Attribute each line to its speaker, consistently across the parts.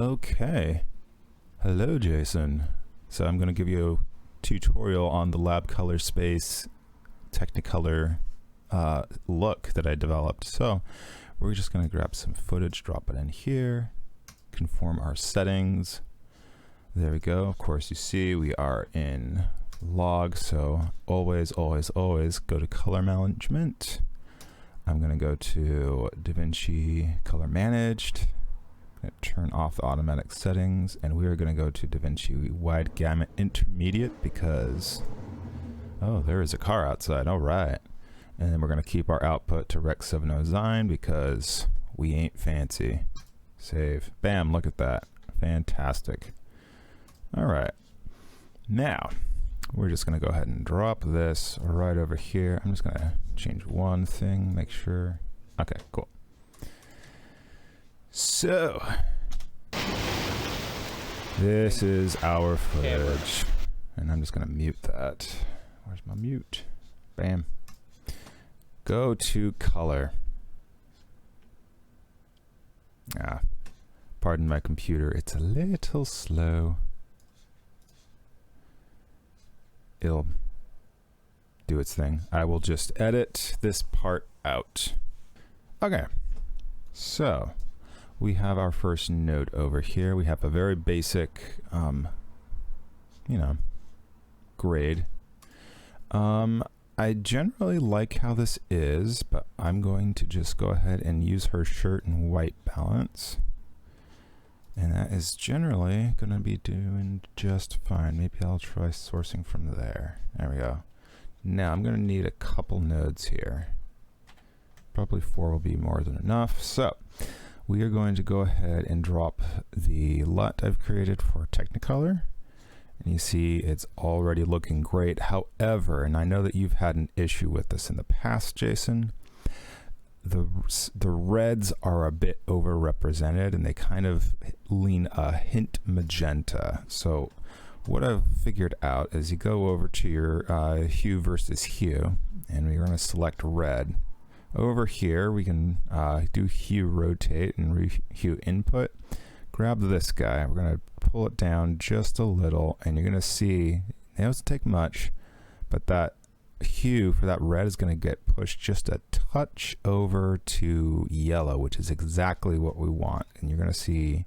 Speaker 1: Okay. Hello, Jason. So I'm going to give you a tutorial on the lab color space Technicolor look that I developed. So we're just going to grab some footage, drop it in here, conform our settings. There we go. Of course, you see we are in log, so always go to color management. I'm going to go to DaVinci Color Managed. Turn off the automatic settings, and we are going to go to DaVinci Wide Gamut Intermediate because, oh, there is a car outside. All right. And then we're going to keep our output to Rec 709 because we ain't fancy. Save. Bam, look at that. Fantastic. All right. Now, we're just going to go ahead and drop this right over here. I'm just going to change one thing, make sure. Okay, cool. So, this is our footage, and I'm just going to mute that. Where's my mute? Bam. Go to color. Pardon my computer, it's a little slow. It'll do its thing. I will just edit this part out. Okay, so we have our first node over here. We have a very basic, grade. I generally like how this is, but I'm going to just go ahead and use her shirt and white balance. And that is generally going to be doing just fine. Maybe I'll try sourcing from there. There we go. Now I'm going to need a couple nodes here. Probably 4 will be more than enough. So we are going to go ahead and drop the LUT I've created for Technicolor. And you see it's already looking great. However, and I know that you've had an issue with this in the past, Jason, the reds are a bit overrepresented and they kind of lean a hint magenta. So what I've figured out is you go over to your hue versus hue, and we're going to select red. Over here, we can do hue rotate and hue input. Grab this guy. We're going to pull it down just a little, and you're going to see it doesn't take much, but that hue for that red is going to get pushed just a touch over to yellow, which is exactly what we want. And you're going to see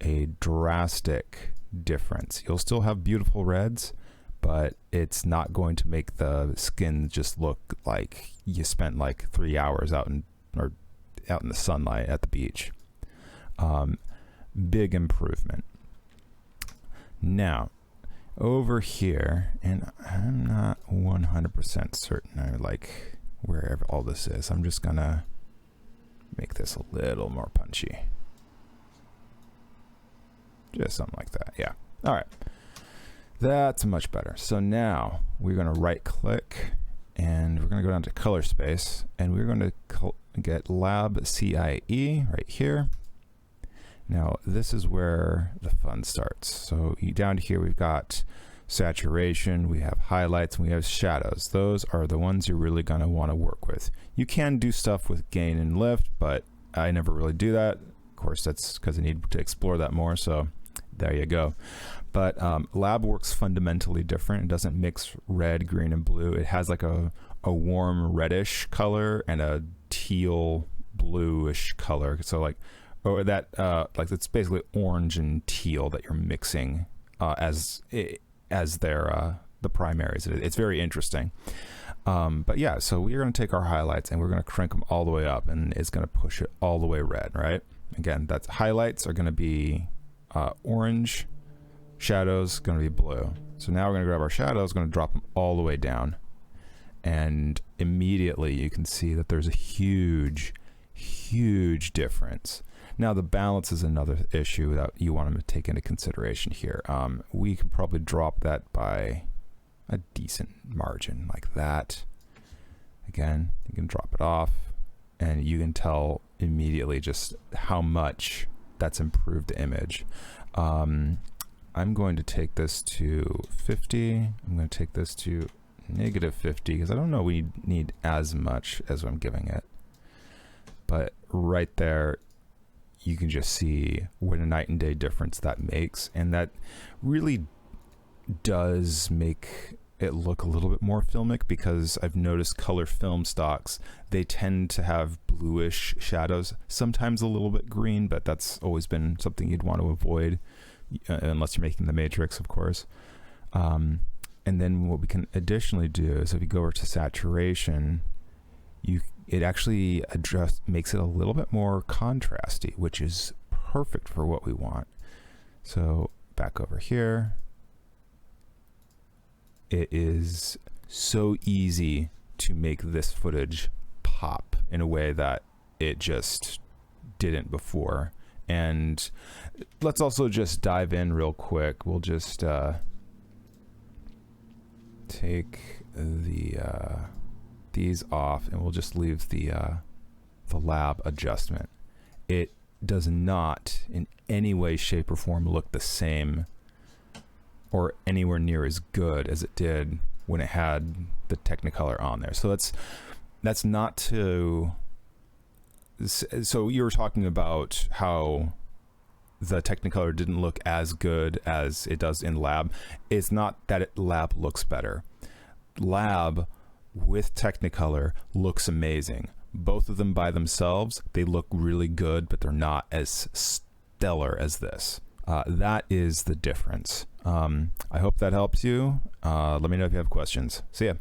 Speaker 1: a drastic difference. You'll still have beautiful reds, but it's not going to make the skin just look like you spent like 3 hours out in the sunlight at the beach. Big improvement. Now, over here, and I'm not 100% certain I like wherever all this is. I'm just gonna make this a little more punchy. Just something like that, yeah. All right. That's much better. So now we're going to right click and we're going to go down to color space, and we're going to get LAB CIE right here. Now this is where the fun starts. So down here we've got saturation, we have highlights, and we have shadows. Those are the ones you're really going to want to work with. You can do stuff with gain and lift, but I never really do that. Of course, that's because I need to explore that more. So there you go. But lab works fundamentally different. It doesn't mix red, green, and blue. It has like a warm reddish color and a teal bluish color. So like, or that like it's basically orange and teal that you're mixing as their the primaries. It's very interesting. But yeah, so we're going to take our highlights and we're going to crank them all the way up, and it's going to push it all the way red, right? Again, that's highlights are going to be orange, shadows going to be blue. So now we're going to grab our shadows, going to drop them all the way down, and immediately you can see that there's a huge difference. Now the balance is another issue that you want to take into consideration here. We can probably drop that by a decent margin like that. Again, you can drop it off and you can tell immediately just how much that's improved the image. I'm going to take this to 50. I'm going to take this to -50 because I don't know we need as much as I'm giving it. But right there, you can just see what a night and day difference that makes. And that really does make it look a little bit more filmic, because I've noticed color film stocks, they tend to have bluish shadows, sometimes a little bit green, but that's always been something you'd want to avoid unless you're making the matrix, of course. And then what we can additionally do is if you go over to saturation, it actually makes it a little bit more contrasty, which is perfect for what we want. So back over here, it is so easy to make this footage pop in a way that it just didn't before. And let's also just dive in real quick. We'll just take these off, and we'll just leave the lab adjustment. It does not in any way, shape, or form look the same or anywhere near as good as it did when it had the Technicolor on there. So that's not to... So you were talking about how the Technicolor didn't look as good as it does in Lab. It's not that Lab looks better. Lab with Technicolor looks amazing. Both of them by themselves, they look really good, but they're not as stellar as this. That is the difference. I hope that helps you. Let me know if you have questions. See ya.